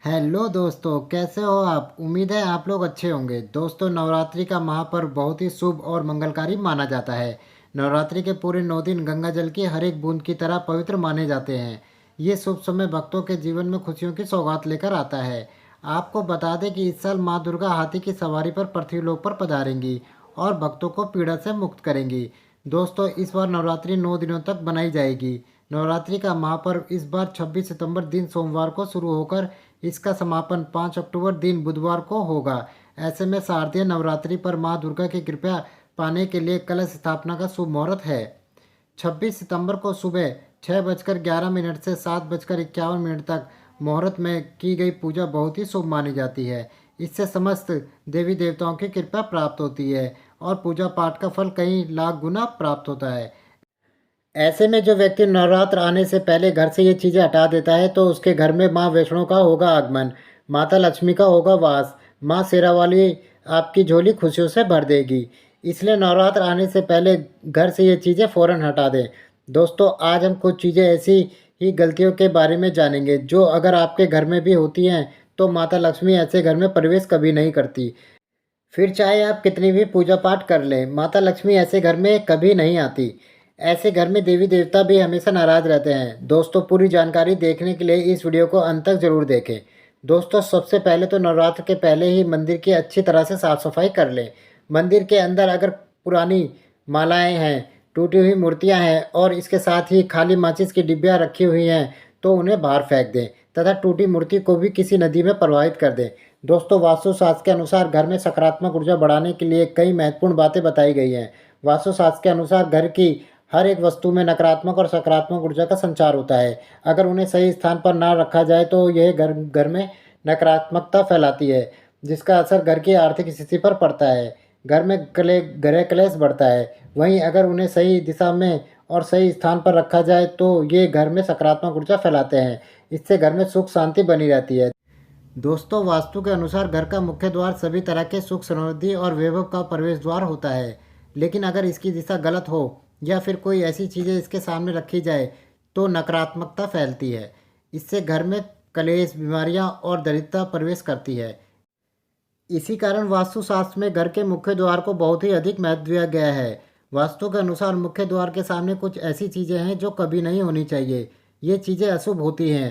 Hello दोस्तों, कैसे हो आप। उम्मीद है आप लोग अच्छे होंगे। दोस्तों, नवरात्रि का महापर्व बहुत ही शुभ और मंगलकारी माना जाता है। नवरात्रि के पूरे 9 दिन गंगा जल की हर एक बूंद की तरह पवित्र माने जाते हैं। ये शुभ समय भक्तों के जीवन में खुशियों की सौगात लेकर आता है। आपको बता दें कि इस साल माँ दुर्गा हाथी की सवारी पर पृथ्वीलोक पर पधारेंगी और भक्तों को पीड़ा से मुक्त करेंगी। दोस्तों, इस बार नवरात्रि 9 दिनों तक बनाई जाएगी। नवरात्रि का महापर्व इस बार 26 सितंबर दिन सोमवार को शुरू होकर इसका समापन 5 अक्टूबर दिन बुधवार को होगा। ऐसे में शारदीय नवरात्रि पर माँ दुर्गा की कृपा पाने के लिए कलश स्थापना का शुभ मुहूर्त है। 26 सितंबर को सुबह 6:11 से 7:51 तक मुहूर्त में की गई पूजा बहुत ही शुभ मानी जाती है। इससे समस्त देवी देवताओं की कृपा प्राप्त होती है और पूजा पाठ का फल कई लाख गुना प्राप्त होता है। ऐसे में जो व्यक्ति नवरात्र आने से पहले घर से ये चीज़ें हटा देता है तो उसके घर में माँ वैष्णो का होगा आगमन, माता लक्ष्मी का होगा वास, माँ शेरावाली आपकी झोली खुशियों से भर देगी। इसलिए नवरात्र आने से पहले घर से ये चीज़ें फ़ौरन हटा दें। दोस्तों, आज हम कुछ चीज़ें ऐसी ही गलतियों के बारे में जानेंगे जो अगर आपके घर में भी होती हैं तो माता लक्ष्मी ऐसे घर में प्रवेश कभी नहीं करती। फिर चाहे आप कितनी भी पूजा पाठ कर लें, माता लक्ष्मी ऐसे घर में कभी नहीं आती। ऐसे घर में देवी देवता भी हमेशा नाराज रहते हैं। दोस्तों, पूरी जानकारी देखने के लिए इस वीडियो को अंत तक जरूर देखें। दोस्तों, सबसे पहले तो नवरात्र के पहले ही मंदिर की अच्छी तरह से साफ सफाई कर लें। मंदिर के अंदर अगर पुरानी मालाएं हैं, टूटी हुई मूर्तियां हैं और इसके साथ ही खाली माचिस की डिब्बियां रखी हुई हैं तो उन्हें बाहर फेंक दें तथा टूटी मूर्ति को भी किसी नदी में प्रवाहित कर दें। दोस्तों, वास्तुशास्त्र के अनुसार घर में सकारात्मक ऊर्जा बढ़ाने के लिए कई महत्वपूर्ण बातें बताई गई हैं। वास्तुशास्त्र के अनुसार घर की हर एक वस्तु में नकारात्मक और सकारात्मक ऊर्जा का संचार होता है। अगर उन्हें सही स्थान पर ना रखा जाए तो यह घर घर में नकारात्मकता फैलाती है, जिसका असर घर की आर्थिक स्थिति पर पड़ता है। घर में ग्रह क्लेश बढ़ता है। वहीं अगर उन्हें सही दिशा में और सही स्थान पर रखा जाए तो ये घर में सकारात्मक ऊर्जा फैलाते हैं। इससे घर में सुख शांति बनी रहती है। दोस्तों, वास्तु के अनुसार घर का मुख्य द्वार सभी तरह के सुख समृद्धि और वैभव का प्रवेश द्वार होता है। लेकिन अगर इसकी दिशा गलत हो या फिर कोई ऐसी चीज़ें इसके सामने रखी जाए तो नकारात्मकता फैलती है। इससे घर में कलेश, बीमारियां और दरिद्रता प्रवेश करती है। इसी कारण वास्तुशास्त्र में घर के मुख्य द्वार को बहुत ही अधिक महत्व दिया गया है। वास्तु के अनुसार मुख्य द्वार के सामने कुछ ऐसी चीज़ें हैं जो कभी नहीं होनी चाहिए। ये चीज़ें अशुभ होती हैं,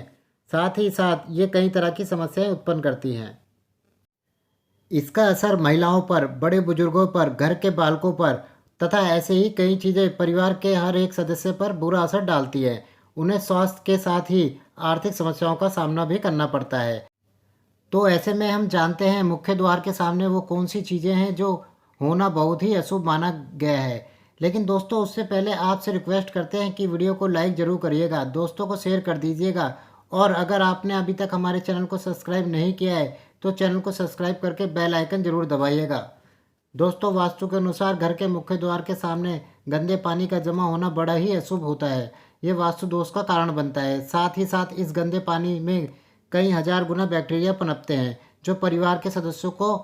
साथ ही साथ ये कई तरह की समस्याएं उत्पन्न करती हैं। इसका असर महिलाओं पर, बड़े बुजुर्गों पर, घर के बालकों पर तथा ऐसे ही कई चीज़ें परिवार के हर एक सदस्य पर बुरा असर डालती है। उन्हें स्वास्थ्य के साथ ही आर्थिक समस्याओं का सामना भी करना पड़ता है। तो ऐसे में हम जानते हैं मुख्य द्वार के सामने वो कौन सी चीज़ें हैं जो होना बहुत ही अशुभ माना गया है। लेकिन दोस्तों, उससे पहले आपसे रिक्वेस्ट करते हैं कि वीडियो को लाइक ज़रूर करिएगा, दोस्तों को शेयर कर दीजिएगा और अगर आपने अभी तक हमारे चैनल को सब्सक्राइब नहीं किया है तो चैनल को सब्सक्राइब करके बेल आइकन ज़रूर दबाइएगा। दोस्तों, वास्तु के अनुसार घर के मुख्य द्वार के सामने गंदे पानी का जमा होना बड़ा ही अशुभ होता है। ये वास्तु दोष का कारण बनता है। साथ ही साथ इस गंदे पानी में कई हजार गुना बैक्टीरिया पनपते हैं जो परिवार के सदस्यों को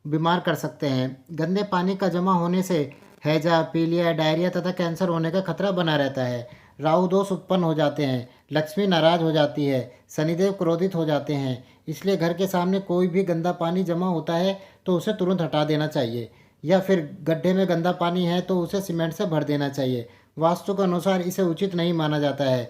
बीमार कर सकते हैं। गंदे पानी का जमा होने से हैजा, पीलिया, डायरिया तथा कैंसर होने का खतरा बना रहता है। राहु दोष उत्पन्न हो जाते हैं, लक्ष्मी नाराज हो जाती है, शनिदेव क्रोधित हो जाते हैं। इसलिए घर के सामने कोई भी गंदा पानी जमा होता है तो उसे तुरंत हटा देना चाहिए, या फिर गड्ढे में गंदा पानी है तो उसे सीमेंट से भर देना चाहिए। वास्तु के अनुसार इसे उचित नहीं माना जाता है।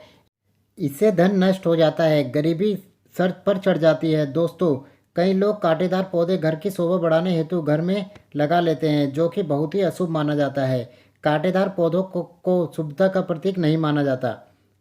इससे धन नष्ट हो जाता है, गरीबी सर पर चढ़ जाती है। दोस्तों, कई लोग कांटेदार पौधे घर की शोभा बढ़ाने हेतु घर में लगा लेते हैं, जो कि बहुत ही अशुभ माना जाता है। कांटेदार पौधों को शुभता का प्रतीक नहीं माना जाता।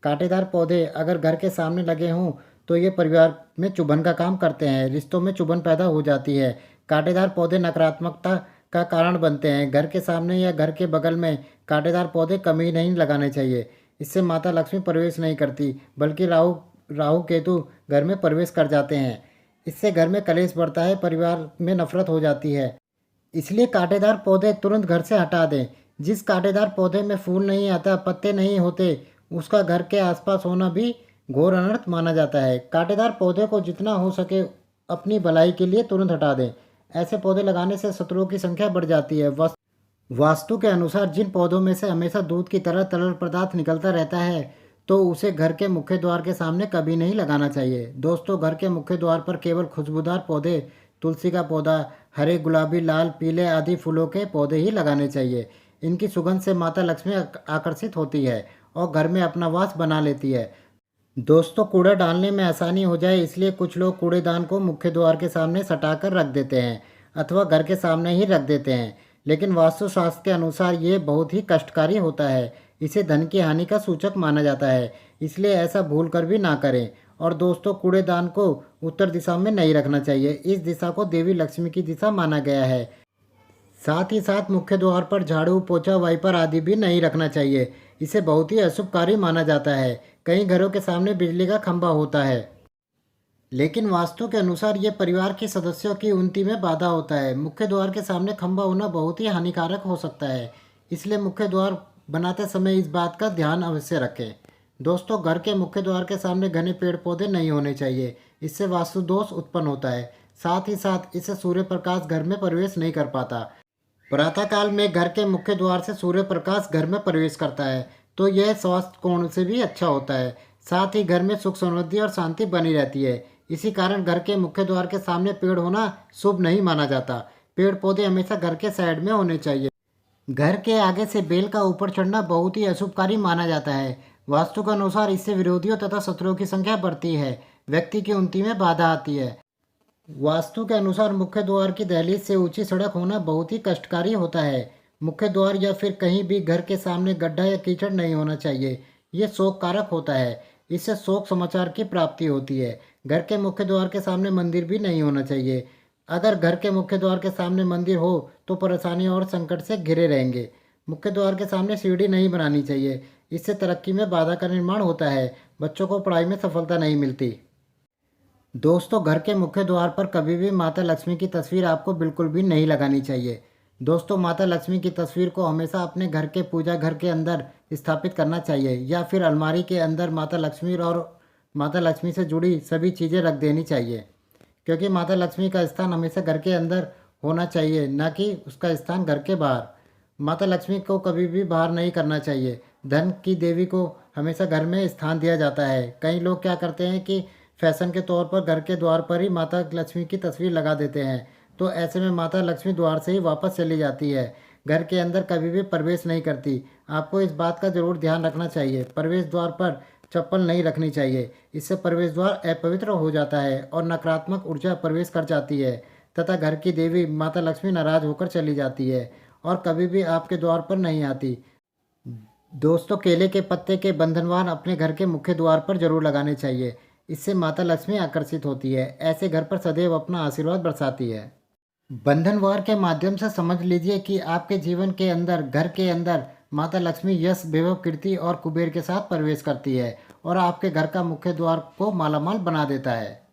कांटेदार पौधे अगर घर के सामने लगे हों तो ये परिवार में चुभन का काम करते हैं, रिश्तों में चुभन पैदा हो जाती है। कांटेदार पौधे नकारात्मकता का कारण बनते हैं। घर के सामने या घर के बगल में कांटेदार पौधे कभी नहीं लगाने चाहिए। इससे माता लक्ष्मी प्रवेश नहीं करती बल्कि राहु राहु केतु घर में प्रवेश कर जाते हैं। इससे घर में कलेश बढ़ता है, परिवार में नफरत हो जाती है। इसलिए कांटेदार पौधे तुरंत घर से हटा दें। जिस कांटेदार पौधे में फूल नहीं आता, पत्ते नहीं होते, उसका घर के आसपास होना भी घोर अनर्थ माना जाता है। कांटेदार पौधे को जितना हो सके अपनी भलाई के लिए तुरंत हटा दें। ऐसे पौधे लगाने से शत्रुओं की संख्या बढ़ जाती है। वास्तु के अनुसार जिन पौधों में से हमेशा दूध की तरह तरल पदार्थ निकलता रहता है तो उसे घर के मुख्य द्वार के सामने कभी नहीं लगाना चाहिए। दोस्तों, घर के मुख्य द्वार पर केवल खुशबूदार पौधे, तुलसी का पौधा, हरे, गुलाबी, लाल, पीले आदि फूलों के पौधे ही लगाने चाहिए। इनकी सुगंध से माता लक्ष्मी आकर्षित होती है और घर में अपना वास बना लेती है। दोस्तों, कूड़ा डालने में आसानी हो जाए इसलिए कुछ लोग कूड़ेदान को मुख्य द्वार के सामने सटाकर रख देते हैं अथवा घर के सामने ही रख देते हैं, लेकिन वास्तुशास्त्र के अनुसार ये बहुत ही कष्टकारी होता है। इसे धन की हानि का सूचक माना जाता है, इसलिए ऐसा भूल कर भी ना करें। और दोस्तों, कूड़ेदान को उत्तर दिशा में नहीं रखना चाहिए। इस दिशा को देवी लक्ष्मी की दिशा माना गया है। साथ ही साथ मुख्य द्वार पर झाड़ू, पोछा, वाइपर आदि भी नहीं रखना चाहिए। इसे बहुत ही अशुभ कार्य माना जाता है। कई घरों के सामने बिजली का खंभा होता है, लेकिन वास्तु के अनुसार ये परिवार के सदस्यों की उन्नति में बाधा होता है। मुख्य द्वार के सामने खंभा होना बहुत ही हानिकारक हो सकता है, इसलिए मुख्य द्वार बनाते समय इस बात का ध्यान अवश्य रखें। दोस्तों, घर के मुख्य द्वार के सामने घने पेड़ पौधे नहीं होने चाहिए, इससे वास्तु दोष उत्पन्न होता है। साथ ही साथ इससे सूर्य प्रकाश घर में प्रवेश नहीं कर पाता। प्रातःकाल में घर के मुख्य द्वार से सूर्य प्रकाश घर में प्रवेश करता है, तो यह स्वास्थ्य कोण से भी अच्छा होता है। साथ ही घर में सुख समृद्धि और शांति बनी रहती है। इसी कारण घर के मुख्य द्वार के सामने पेड़ होना शुभ नहीं माना जाता। पेड़ पौधे हमेशा घर के साइड में होने चाहिए। घर के आगे से बेल का ऊपर चढ़ना बहुत ही अशुभकारी माना जाता है। वास्तु के अनुसार इससे विरोधियों तथा शत्रुओं की संख्या बढ़ती है, व्यक्ति की उन्नति में बाधा आती है। वास्तु के अनुसार मुख्य द्वार की दहलीज से ऊंची सड़क होना बहुत ही कष्टकारी होता है। मुख्य द्वार या फिर कहीं भी घर के सामने गड्ढा या कीचड़ नहीं होना चाहिए। ये शोक कारक होता है, इससे शोक समाचार की प्राप्ति होती है। घर के मुख्य द्वार के सामने मंदिर भी नहीं होना चाहिए। अगर घर के मुख्य द्वार के सामने मंदिर हो तो परेशानी और संकट से घिरे रहेंगे। मुख्य द्वार के सामने सीढ़ी नहीं बनानी चाहिए, इससे तरक्की में बाधा का निर्माण होता है। बच्चों को पढ़ाई में सफलता नहीं मिलती। दोस्तों, घर के मुख्य द्वार पर कभी भी माता लक्ष्मी की तस्वीर आपको बिल्कुल भी नहीं लगानी चाहिए। दोस्तों, माता लक्ष्मी की तस्वीर को हमेशा अपने घर के पूजा घर के अंदर स्थापित करना चाहिए या फिर अलमारी के अंदर माता लक्ष्मी और माता लक्ष्मी से जुड़ी सभी चीज़ें रख देनी चाहिए, क्योंकि माता लक्ष्मी का स्थान हमेशा घर के अंदर होना चाहिए, ना कि उसका स्थान घर के बाहर। माता लक्ष्मी को कभी भी बाहर नहीं करना चाहिए। धन की देवी को हमेशा घर में स्थान दिया जाता है। कई लोग क्या करते हैं कि फैशन के तौर पर घर के द्वार पर ही माता लक्ष्मी की तस्वीर लगा देते हैं, तो ऐसे में माता लक्ष्मी द्वार से ही वापस चली जाती है, घर के अंदर कभी भी प्रवेश नहीं करती। आपको इस बात का जरूर ध्यान रखना चाहिए। प्रवेश द्वार पर चप्पल नहीं रखनी चाहिए, इससे प्रवेश द्वार अपवित्र हो जाता है और नकारात्मक ऊर्जा प्रवेश कर जाती है तथा घर की देवी माता लक्ष्मी नाराज होकर चली जाती है और कभी भी आपके द्वार पर नहीं आती। दोस्तों, केले के पत्ते के बंधनवार अपने घर के मुख्य द्वार पर जरूर लगाने चाहिए, इससे माता लक्ष्मी आकर्षित होती है। ऐसे घर पर सदैव अपना आशीर्वाद बरसाती है। बंधनवार के माध्यम से समझ लीजिए कि आपके जीवन के अंदर, घर के अंदर माता लक्ष्मी यश, वैभव, कीर्ति और कुबेर के साथ प्रवेश करती है और आपके घर का मुख्य द्वार को मालामाल बना देता है।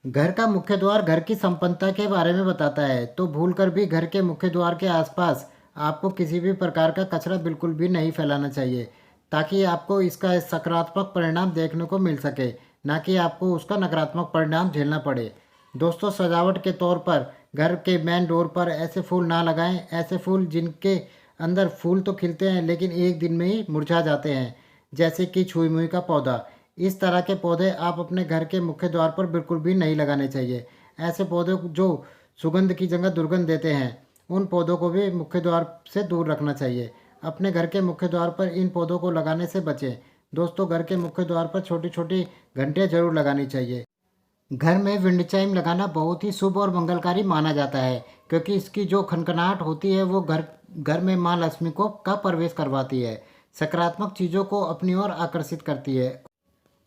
घर का मुख्य द्वार घर की संपन्नता के बारे में बताता है, तो भूलकर भी घर के मुख्य द्वार के आसपास आपको किसी भी प्रकार का कचरा बिल्कुल भी नहीं फैलाना चाहिए, ताकि आपको इसका सकारात्मक परिणाम देखने को मिल सके, ना कि आपको उसका नकारात्मक परिणाम झेलना पड़े। दोस्तों, सजावट के तौर पर घर के मेन डोर पर ऐसे फूल ना लगाएं, ऐसे फूल जिनके अंदर फूल तो खिलते हैं लेकिन एक दिन में ही मुरझा जाते हैं, जैसे कि छुई मुई का पौधा। इस तरह के पौधे आप अपने घर के मुख्य द्वार पर बिल्कुल भी नहीं लगाने चाहिए। ऐसे पौधे जो सुगंध की जगह दुर्गंध देते हैं, उन पौधों को भी मुख्य द्वार से दूर रखना चाहिए। अपने घर के मुख्य द्वार पर इन पौधों को लगाने से बचें। दोस्तों, घर के मुख्य द्वार पर छोटी छोटी घंटियाँ जरूर लगानी चाहिए। घर में विंड चाइम लगाना बहुत ही शुभ और मंगलकारी माना जाता है, क्योंकि इसकी जो खनखनाहट होती है वो घर घर में माँ लक्ष्मी को का प्रवेश करवाती है, सकारात्मक चीज़ों को अपनी ओर आकर्षित करती है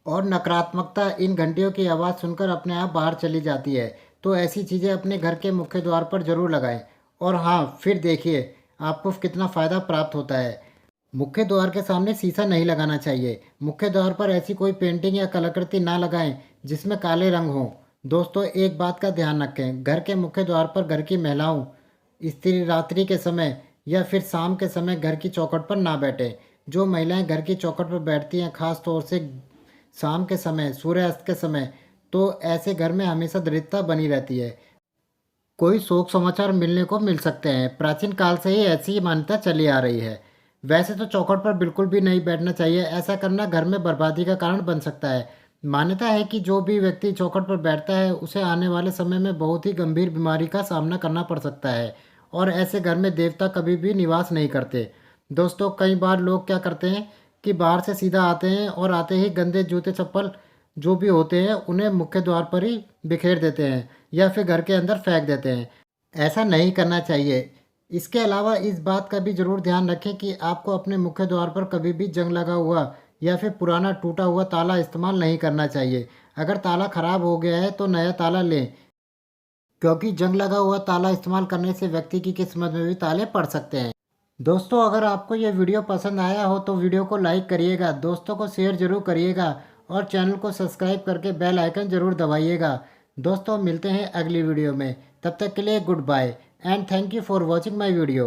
और नकारात्मकता इन घंटियों की आवाज़ सुनकर अपने आप बाहर चली जाती है। तो ऐसी चीज़ें अपने घर के मुख्य द्वार पर जरूर लगाएं और हाँ, फिर देखिए आपको कितना फ़ायदा प्राप्त होता है। मुख्य द्वार के सामने शीशा नहीं लगाना चाहिए। मुख्य द्वार पर ऐसी कोई पेंटिंग या कलाकृति ना लगाएं जिसमें काले रंग हो। दोस्तों, एक बात का ध्यान रखें, घर के मुख्य द्वार पर घर की महिलाओं स्त्री रात्रि के समय या फिर शाम के समय घर की चौखट पर ना बैठे। जो महिलाएं घर की चौखट पर बैठती हैं, खास तौर से शाम के समय, सूर्यास्त के समय, तो ऐसे घर में हमेशा दरिद्रता बनी रहती है। कोई शोक समाचार मिलने को मिल सकते हैं। प्राचीन काल से ही ऐसी मान्यता चली आ रही है। वैसे तो चौखट पर बिल्कुल भी नहीं बैठना चाहिए, ऐसा करना घर में बर्बादी का कारण बन सकता है। मान्यता है कि जो भी व्यक्ति चौखट पर बैठता है उसे आने वाले समय में बहुत ही गंभीर बीमारी का सामना करना पड़ सकता है, और ऐसे घर में देवता कभी भी निवास नहीं करते। दोस्तों, कई बार लोग क्या करते हैं कि बाहर से सीधा आते हैं और आते ही गंदे जूते चप्पल जो भी होते हैं उन्हें मुख्य द्वार पर ही बिखेर देते हैं या फिर घर के अंदर फेंक देते हैं। ऐसा नहीं करना चाहिए। इसके अलावा इस बात का भी ज़रूर ध्यान रखें कि आपको अपने मुख्य द्वार पर कभी भी जंग लगा हुआ या फिर पुराना टूटा हुआ ताला इस्तेमाल नहीं करना चाहिए। अगर ताला खराब हो गया है तो नया ताला लें, क्योंकि जंग लगा हुआ ताला इस्तेमाल करने से व्यक्ति की किस्मत में भी ताले पड़ सकते हैं। दोस्तों, अगर आपको ये वीडियो पसंद आया हो तो वीडियो को लाइक करिएगा, दोस्तों को शेयर ज़रूर करिएगा और चैनल को सब्सक्राइब करके बेल आइकन ज़रूर दबाइएगा। दोस्तों, मिलते हैं अगली वीडियो में। तब तक के लिए goodbye and thank you for watching my video.